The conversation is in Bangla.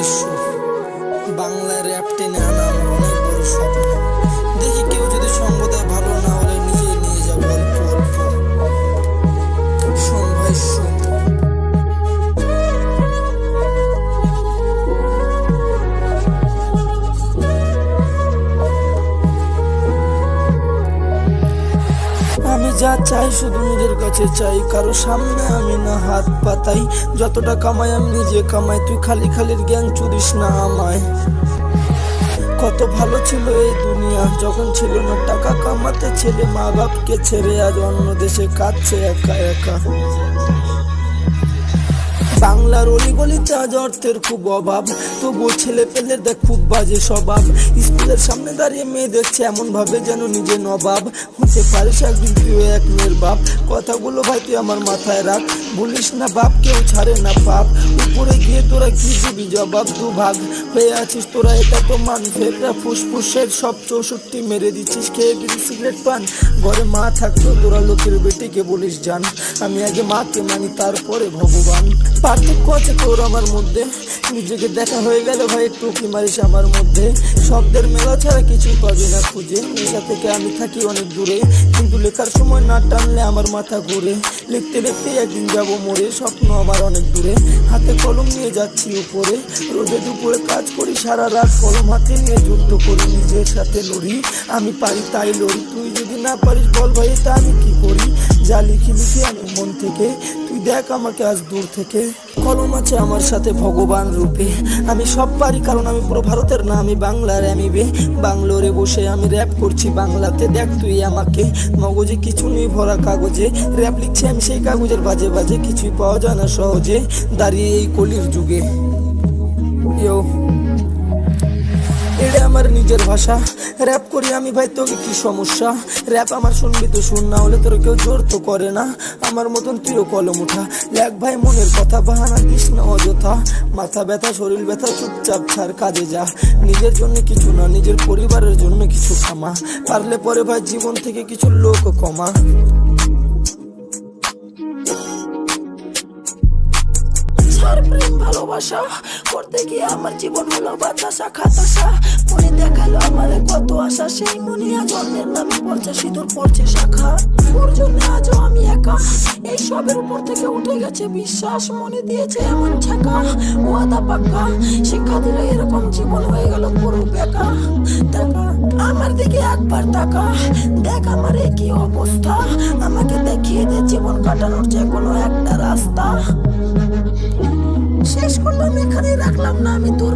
বিশ্ব বাংলা র্যাপ টেনে আনা আমার অনেক বড় স্বপ্ন। দেখি কেউ যদি সঙ্গ দেয়, ভালো না হলে নিজে নিয়ে যাবো অল্প অল্প। শোন ভাই শোন, আমি যা চাই শুধু নিজের কাছে চাই, কারো সামনে আমি না হাত পাতাই। যতটা কামাই আমি নিজে কামাই, তুই খালি খালির জ্ঞান চুরিস না আমায়। কত ভালো ছিল এই দুনিয়া যখন ছিল না টাকা কামাতে, ছেলে মা বাপকে ছেড়ে আজ অন্য দেশে কাঁদছে একা একা। বাংলার অলিগলিতে আজ অর্থের খুব অভাব, তবুও ছেলে পেলের দেখ খুব বাজে স্বভাব। স্কুলের সামনে দাঁড়িয়ে মেয়ে দেখছে এমন ভাবে যেন নিজে নবাব। হতে পারিস একদিন তুই এক মেয়ের বাপ, কথাগুলো ভাই তুই আমার মাথায় রাখ। বলিস না বাপ কেউ ছাড়ে না পাপ, উপরে গিয়ে তোরা কি দিবি জবাব? দুভাগ হয়ে আছিস তোরা, এটা তো মান। ফেররা ফুসফুসের সব 64 মেরে দিচ্ছিস, খেয়ে বিড়ি সিগারেট পান। ঘরে মা থাকতো তোরা লোকের বেটিকে বলিস জান। আমি আগে মাকে মানি তারপরে ভগবান। পার্থক্য আছে তোর আমার মধ্যে, নিজেকে দেখা হয়ে গেল ভাই একটু কি মারিস আমার মধ্যে। শব্দের মেলা ছাড়া কিছু পাবি না খুঁজে, নেশা থেকে আমি থাকি অনেক দূরে। কিন্তু লেখার সময় না টানলে আমার মাথা ঘুরে, লিখতে লিখতে একদিন যাব মরে। স্বপ্ন আমার অনেক দূরে, হাতে কলম নিয়ে যাচ্ছি উপরে। রোদে দুপুরে কাজ করি সারা রাত, কলম হাতে নিয়ে যুদ্ধ করি, নিজের সাথে লড়ি। আমি পারি তাই লড়ি, তুই যদি না পারিস বল ভাই তা আমি কি করি। যা লিখি লিখি আমি মন থেকে, তুই দেখ আমাকে আজ দূর থেকে। কলম আছে আমার সাথে ভগবান রূপে, আমি সব পারি কারণ আমি পুরো ভারতের না, আমি বাংলার অ্যামিবে। বাংলোরে বসে আমি র্যাপ করছি বাংলাতে, দেখ তুই আমাকে। মগজে কিছু নেই ভরা কাগজে, র্যাপ লিখছি আমি সেই কাগজের বাজে বাজে। কিছুই পাওয়া যায় না সহজে দাঁড়িয়ে এই কলির যুগে। ইয়ো এটা আমার নিজের ভাষা, র্যাপ করি আমি ভাই, তোকে কি সমস্যা? র্যাপ আমার শুনবি তো শুন, না হলে তোর কেউ জোর তো করে না। আমার মতন তুইও কলম উঠা, লেখ ভাই মনের কথা, বাহানা দিস না অযথা। মাথা ব্যথা শরীর ব্যথা চুপচাপ ছাড়, কাজে যা। নিজের জন্য কিছু না, নিজের পরিবারের জন্য কিছু কামা। পারলে পরে ভাই জীবন থেকে কিছু লোক কমা। প্রেম ভালোবাসা করতে গিয়ে আমার জীবন হলো বাতাসা খাতাসা। মনে দেখালো আমার কত আশা, সেই মনে আজ অন্যের নামে পড়ছে সিঁদুর পড়ছে শাখা। ওর জন্য আজও আমি একা, এই সবের উপর থেকে উঠে গেছে বিশ্বাস। মনে দিয়েছে এমন ছাকা, ওয়াদা পাক্কা। শিক্ষা দিলে এরকম জীবন হয়ে গেল পুরো বেকা। টাকা আমার দিকে একবার তাকা, দেখ আমার কি অবস্থা। আমাকে দেখিয়ে দে জীবন কাটানোর যে কোনো একটা রাস্তা। শেষ করলাম এখানে, রাখলাম না আমি তোর